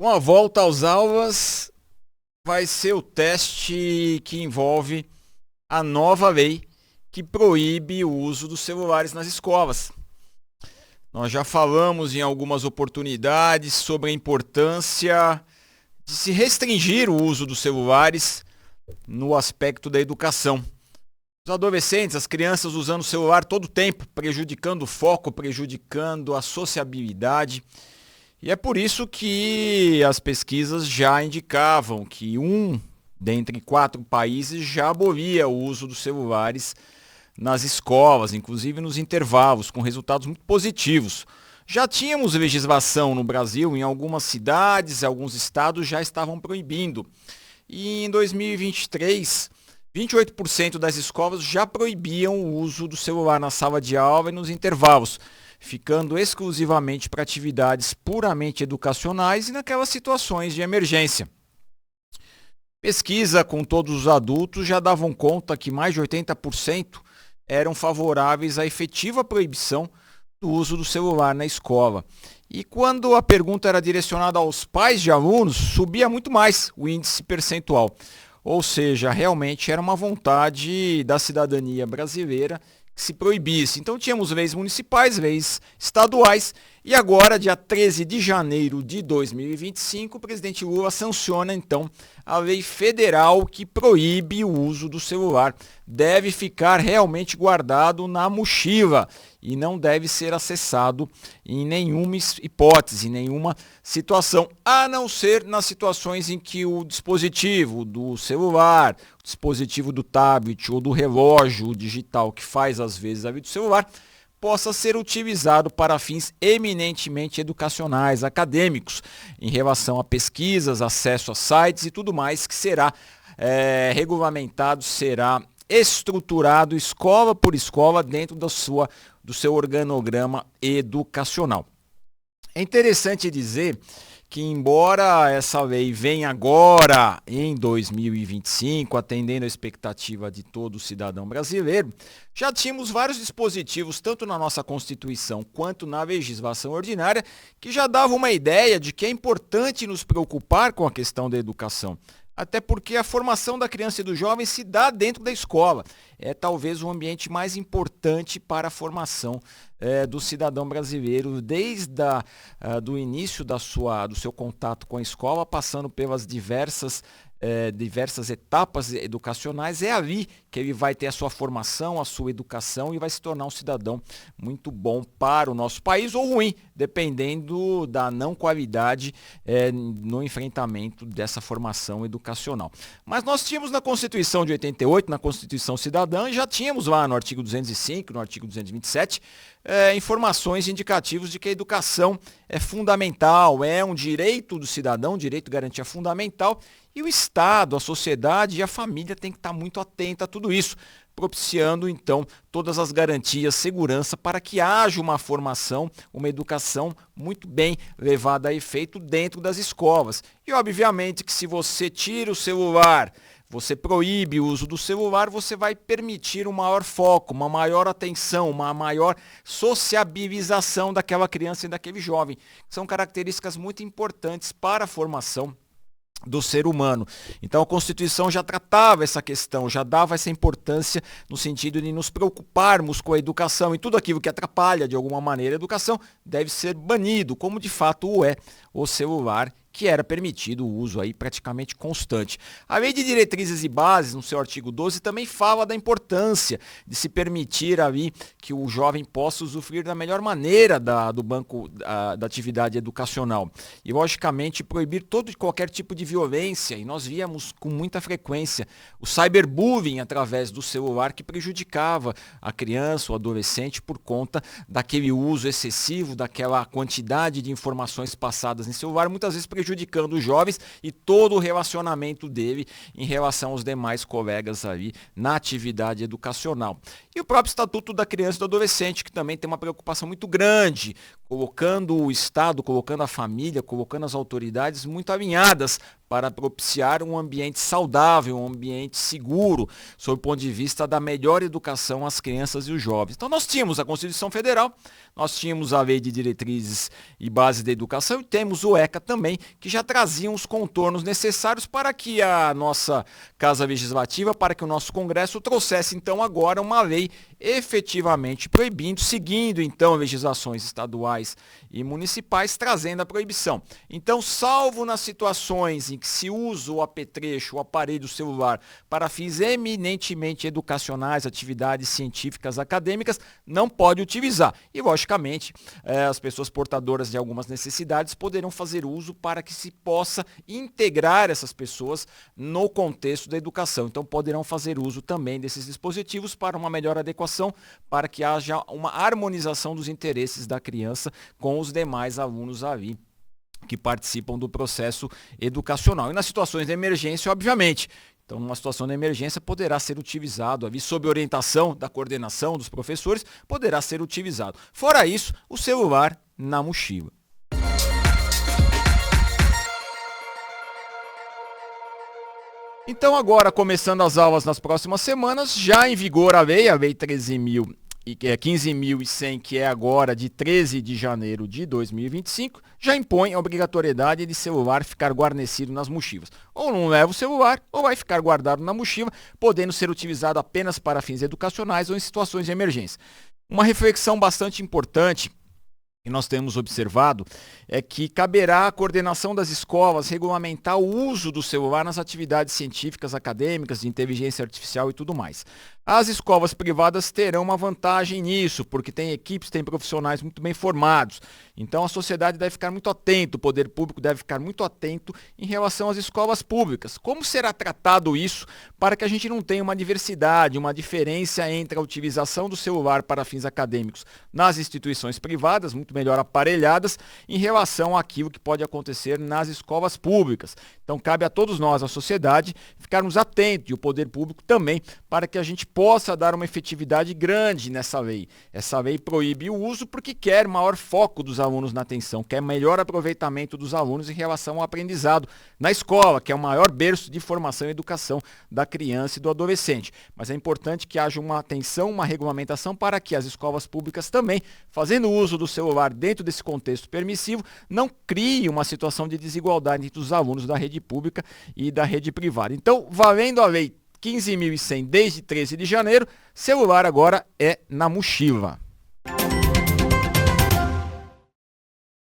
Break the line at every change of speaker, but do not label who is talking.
Com a volta às aulas, vai ser o teste que envolve a nova lei que proíbe o uso dos celulares nas escolas. Nós já falamos em algumas oportunidades sobre a importância de se restringir o uso dos celulares no aspecto da educação. Os adolescentes, as crianças usando o celular todo o tempo, prejudicando o foco, prejudicando a sociabilidade. E é por isso que as pesquisas já indicavam que dentre 4 países já abolia o uso dos celulares nas escolas, inclusive nos intervalos, com resultados muito positivos. Já tínhamos legislação no Brasil, em algumas cidades, alguns estados já estavam proibindo. E em 2023, 28% das escolas já proibiam o uso do celular na sala de aula e nos intervalos, ficando exclusivamente para atividades puramente educacionais e naquelas situações de emergência. Pesquisa com todos os adultos já davam conta que mais de 80% eram favoráveis à efetiva proibição do uso do celular na escola. E quando a pergunta era direcionada aos pais de alunos, subia muito mais o índice percentual. Ou seja, realmente era uma vontade da cidadania brasileira que se proibisse. Então tínhamos leis municipais, leis estaduais, e agora, dia 13 de janeiro de 2025, o presidente Lula sanciona então a lei federal que proíbe o uso do celular. Deve ficar realmente guardado na mochila e não deve ser acessado em nenhuma hipótese, em nenhuma situação, a não ser nas situações em que o dispositivo do celular, o dispositivo do tablet ou do relógio digital que faz às vezes a vida do celular, possa ser utilizado para fins eminentemente educacionais, acadêmicos, em relação a pesquisas, acesso a sites e tudo mais que será regulamentado, será estruturado escola por escola dentro do seu organograma educacional. É interessante dizer que, embora essa lei venha agora em 2025, atendendo a expectativa de todo cidadão brasileiro, já tínhamos vários dispositivos, tanto na nossa Constituição quanto na legislação ordinária, que já davam uma ideia de que é importante nos preocupar com a questão da educação. Até porque a formação da criança e do jovem se dá dentro da escola. É talvez o ambiente mais importante para a formação do cidadão brasileiro, desde do início do seu contato com a escola, passando pelas diversas etapas educacionais. É ali que ele vai ter a sua formação, a sua educação e vai se tornar um cidadão muito bom para o nosso país, ou ruim, dependendo da não qualidade no enfrentamento dessa formação educacional. Mas nós tínhamos na Constituição de 88, na Constituição Cidadã, e já tínhamos lá no artigo 205, no artigo 227, informações indicativas de que a educação é fundamental, é um direito do cidadão, direito de garantia fundamental, e o Estado, a sociedade e a família têm que estar muito atenta a tudo isso, propiciando então todas as garantias, segurança para que haja uma formação, uma educação muito bem levada a efeito dentro das escolas. E obviamente que se você tira o celular, você proíbe o uso do celular, você vai permitir um maior foco, uma maior atenção, uma maior sociabilização daquela criança e daquele jovem. São características muito importantes para a formação do ser humano. Então a Constituição já tratava essa questão, já dava essa importância no sentido de nos preocuparmos com a educação, e tudo aquilo que atrapalha de alguma maneira a educação deve ser banido, como de fato o é o celular, que era permitido o uso aí praticamente constante. A Lei de Diretrizes e Bases, no seu artigo 12, também fala da importância de se permitir ali que o jovem possa usufruir da melhor maneira do banco da atividade educacional. E, logicamente, proibir todo e qualquer tipo de violência, e nós víamos com muita frequência o cyberbullying através do celular que prejudicava a criança, o adolescente, por conta daquele uso excessivo, daquela quantidade de informações passadas em celular, muitas vezes prejudicando os jovens e todo o relacionamento dele em relação aos demais colegas ali na atividade educacional. E o próprio Estatuto da Criança e do Adolescente, que também tem uma preocupação muito grande, colocando o Estado, colocando a família, colocando as autoridades muito alinhadas para propiciar um ambiente saudável, um ambiente seguro, sob o ponto de vista da melhor educação às crianças e os jovens. Então nós tínhamos a Constituição Federal, nós tínhamos a Lei de Diretrizes e Bases da Educação e temos o ECA também, que já traziam os contornos necessários para que a nossa Casa Legislativa, para que o nosso Congresso trouxesse então agora uma lei efetivamente proibindo, seguindo então legislações estaduais e municipais, trazendo a proibição. Então, salvo nas situações em que se usa o apetrecho, o aparelho celular, para fins eminentemente educacionais, atividades científicas, acadêmicas, não pode utilizar. E, logicamente, as pessoas portadoras de algumas necessidades poderão fazer uso para que se possa integrar essas pessoas no contexto da educação. Então, poderão fazer uso também desses dispositivos para uma melhor adequação, para que haja uma harmonização dos interesses da criança com os demais alunos ali que participam do processo educacional. E nas situações de emergência, obviamente. Então, numa situação de emergência, poderá ser utilizado, ali, sob orientação da coordenação dos professores, poderá ser utilizado. Fora isso, o celular na mochila. Então, agora, começando as aulas nas próximas semanas, já em vigor a lei 15.100, que é agora de 13 de janeiro de 2025, já impõe a obrigatoriedade de celular ficar guarnecido nas mochilas. Ou não leva o celular, ou vai ficar guardado na mochila, podendo ser utilizado apenas para fins educacionais ou em situações de emergência. Uma reflexão bastante importante que nós temos observado é que caberá à coordenação das escolas regulamentar o uso do celular nas atividades científicas, acadêmicas, de inteligência artificial e tudo mais. As escolas privadas terão uma vantagem nisso, porque tem equipes, tem profissionais muito bem formados. Então a sociedade deve ficar muito atento, o poder público deve ficar muito atento em relação às escolas públicas. Como será tratado isso para que a gente não tenha uma diversidade, uma diferença entre a utilização do celular para fins acadêmicos nas instituições privadas, muito melhor aparelhadas, em relação àquilo que pode acontecer nas escolas públicas. Então cabe a todos nós, a sociedade, ficarmos atentos, e o poder público também, para que a gente possa dar uma efetividade grande nessa lei. Essa lei proíbe o uso porque quer maior foco dos alunos na atenção, quer melhor aproveitamento dos alunos em relação ao aprendizado na escola, que é o maior berço de formação e educação da criança e do adolescente. Mas é importante que haja uma atenção, uma regulamentação para que as escolas públicas também, fazendo uso do celular dentro desse contexto permissivo, não criem uma situação de desigualdade entre os alunos da rede pública e da rede privada. Então, valendo a lei 15.100 desde 13 de janeiro, celular agora é na mochila.